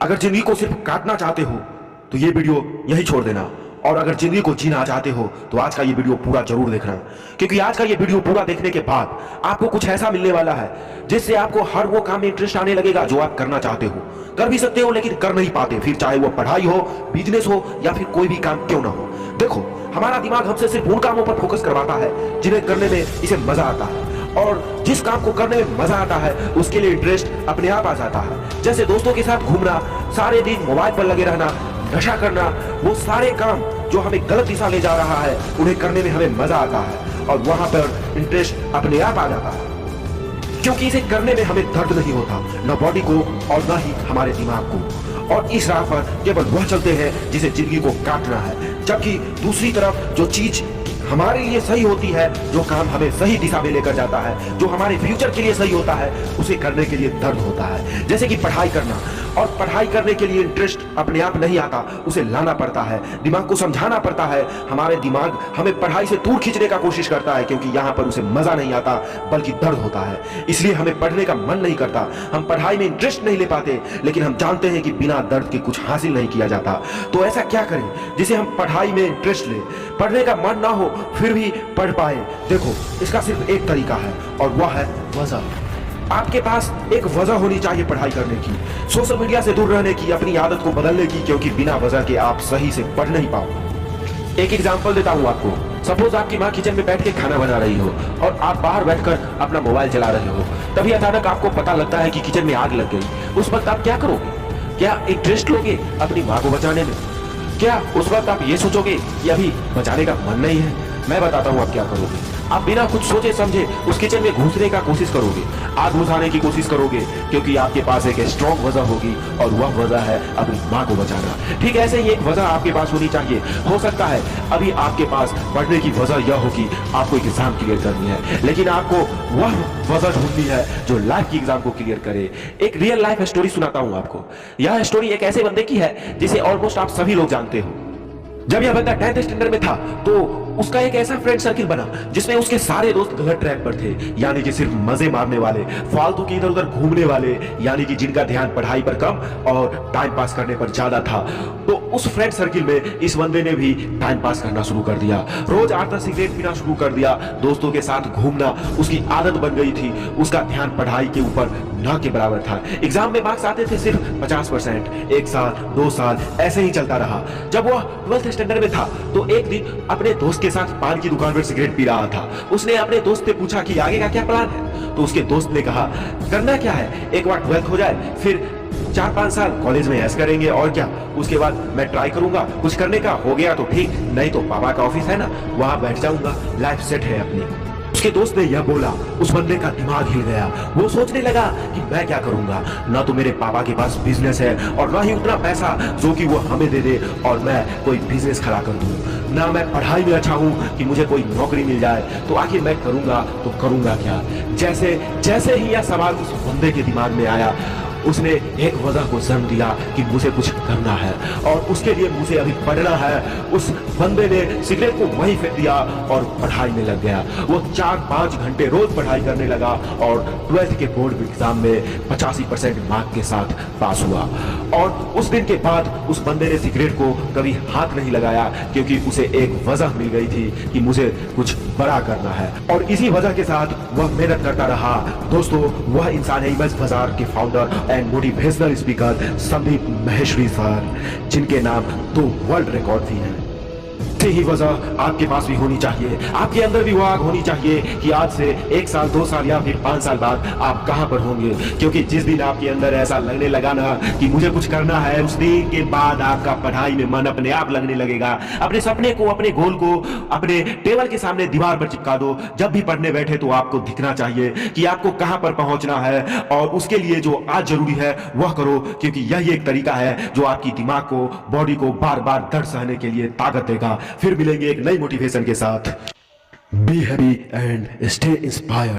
अगर जिंदगी को सिर्फ काटना चाहते हो तो ये वीडियो यही छोड़ देना, और अगर जिंदगी को जीना चाहते हो तो आज का ये वीडियो पूरा जरूर देखना, क्योंकि आज का ये वीडियो पूरा देखने के बाद आपको कुछ ऐसा मिलने वाला है जिससे आपको हर वो काम में इंटरेस्ट आने लगेगा जो आप करना चाहते हो। कर भी सकते हो लेकिन कर नहीं पाते, फिर चाहे वो पढ़ाई हो, बिजनेस हो या फिर कोई भी काम क्यों ना हो। देखो, हमारा दिमाग हमसे सिर्फ उन कामों पर फोकस करवाता है जिन्हें करने में इसे मजा आता है, और जिस काम को करने में मजा आता है उसके लिए इंटरेस्ट अपने आप आ जाता है। जैसे दोस्तों के साथ घूमना, सारे दिन मोबाइल पर लगे रहना, नशा करना, वो सारे काम जो हमें गलत दिशा ले जा रहा है उन्हें करने में हमें मजा आता है और वहां पर इंटरेस्ट अपने आप आ जाता है, क्योंकि इसे करने में हमें दर्द नहीं होता, न बॉडी को और न ही हमारे दिमाग को। और इस राह पर केवल वह चलते हैं जिसे जिंदगी को काटना है, जबकि दूसरी तरफ जो चीज हमारे लिए सही होती है, जो काम हमें सही दिशा में लेकर जाता है, जो हमारे फ्यूचर के लिए सही होता है, उसे करने के लिए दर्द होता है। जैसे कि पढ़ाई करना, और पढ़ाई करने के लिए इंटरेस्ट अपने आप नहीं आता, उसे लाना पड़ता है, दिमाग को समझाना पड़ता है। हमारे दिमाग हमें पढ़ाई से दूर खींचने का कोशिश करता है, क्योंकि यहाँ पर उसे मजा नहीं आता बल्कि दर्द होता है। इसलिए हमें पढ़ने का मन नहीं करता, हम पढ़ाई में इंटरेस्ट नहीं ले पाते, लेकिन हम जानते हैं कि बिना दर्द के कुछ हासिल नहीं किया जाता। तो ऐसा क्या करें जिसे हम पढ़ाई में इंटरेस्ट ले, पढ़ने का मन ना हो फिर भी पढ़ पाए। देखो, इसका सिर्फ एक तरीका है और वह है वजह। आपके पास एक वजह होनी चाहिए पढ़ाई करने की, सोशल मीडिया से दूर रहने की, अपनी आदत को बदलने की, क्योंकि बिना वजह के आप सही से पढ़ नहीं पाओ। एक एग्जांपल देता हूं आपको। सपोज आपकी माँ किचन में बैठ के खाना बना रही हो और आप बाहर बैठकर अपना मोबाइल चला रहे हो, तभी अचानक आपको पता लगता है कि किचन में आग लग गई। उस वक्त आप क्या करोगे? क्या इंटरेस्ट लोगे अपनी माँ को बचाने में? क्या उस वक्त आप ये सोचोगे कि अभी बचाने का मन नहीं है? मैं बताता हूँ आप क्या करोगे। आप बिना कुछ सोचे समझे उस किचन में घुसने का कोशिश करोगे, आग बुझाने की कोशिश करोगे, क्योंकि आपके पास एक स्ट्रॉन्ग वजह होगी और वह वजह है अपनी माँ को बचाना। ठीक ऐसे ही एक वजह आपके पास होनी चाहिए। हो सकता है अभी आपके पास पढ़ने की वजह यह होगी, आपको एक एग्जाम क्लियर करनी है, लेकिन आपको वह वजह ढूंढनी है जो लाइफ की एग्जाम को क्लियर करे। एक रियल लाइफ स्टोरी सुनाता हूँ आपको। यह स्टोरी एक ऐसे बंदे की है जिसे ऑलमोस्ट आप सभी लोग जानते हो। जब यह बंदा 10th स्टैंडर्ड में था तो उसका एक ऐसा फ्रेंड सर्किल बना जिसमें उसके सारे दोस्त गलत ट्रैक पर थे, यानी कि सिर्फ मजे मारने वाले, फालतू के इधर उधर घूमने वाले, यानी कि जिनका ध्यान पढ़ाई पर कम और टाइम पास करने पर ज्यादा था। तो उस फ्रेंड सर्किल में इस बंदे ने भी टाइम पास करना शुरू कर दिया, रोज 8-10 सिगरेट पीना शुरू कर दिया, दोस्तों के साथ घूमना उसकी आदत बन गई थी। उसका ध्यान पढ़ाई के ऊपर ना के बराबर था। एग्जाम में मार्क्स आते थे सिर्फ 50%। 1 साल 2 साल ऐसे ही चलता रहा। जब वह 12th स्टैंडर्ड में था तो एक दिन अपने दोस्त के साथ पान की दुकान पर सिगरेट पी रहा था। उसने अपने दोस्त से पूछा कि आगे का क्या प्लान है, तो उसके दोस्त ने कहा करना क्या है, एक बार 12th हो जाए, फिर 4-5 साल कॉलेज में ऐश करेंगे और क्या, उसके बाद मैं ट्राई करूंगा कुछ करने का, हो गया तो ठीक, नहीं तो पापा का ऑफिस है ना, वहां बैठ जाऊंगा, लाइफ सेट है अपनी। उसके दोस्त ने यह बोला, उस बंदे का दिमाग हिल गया। वो सोचने लगा कि मैं क्या करूंगा, ना तो मेरे पापा के पास बिजनेस है और ना ही उतना पैसा जो कि वो हमें दे दे और मैं कोई बिजनेस खड़ा कर दूं, ना मैं पढ़ाई में अच्छा हूं कि मुझे कोई नौकरी मिल जाए, तो आखिर मैं करूंगा तो करूंगा क्या। जैसे जैसे ही यह सवाल उस बंदे के दिमाग में आया, उसने एक वजह को जन्म दिया कि मुझे कुछ करना है और उसके लिए मुझे अभी पढ़ना है। उस बंदे ने सिगरेट को वहीं फेंक दिया और पढ़ाई में लग गया। वो 4-5 घंटे रोज पढ़ाई करने लगा और 12th के बोर्ड एग्जाम में 85% मार्क के साथ पास हुआ। और उस दिन के बाद उस बंदे ने सिगरेट को कभी हाथ नहीं लगाया, क्योंकि उसे एक वजह मिल गई थी कि मुझे कुछ बड़ा करना है, और इसी वजह के साथ वह मेहनत करता रहा। दोस्तों, वह इंसान है इमेज बाजार के founder and motivational speaker Sandeep Maheshwari sir, जिनके नाम 2 वर्ल्ड रिकॉर्ड भी हैं। यही वजह आपके पास भी होनी चाहिए, आपके अंदर भी वो आग होनी चाहिए कि आज से 1 साल 2 साल या फिर 5 साल बाद आप कहां पर होंगे। क्योंकि जिस दिन आपके अंदर ऐसा लगने लगा ना कि मुझे कुछ करना है, उस दिन के बाद आपका पढ़ाई में मन अपने आप लगने लगेगा। अपने सपने को, अपने गोल को अपने टेबल के सामने दीवार पर चिपका दो। जब भी पढ़ने बैठे तो आपको दिखना चाहिए कि आपको कहां पर पहुंचना है, और उसके लिए जो आज जरूरी है वह करो, क्योंकि यही एक तरीका है जो आपकी दिमाग को, बॉडी को बार बार दर्द सहने के लिए ताकत देगा। फिर मिलेंगे एक नई मोटिवेशन के साथ। Be happy and stay inspired.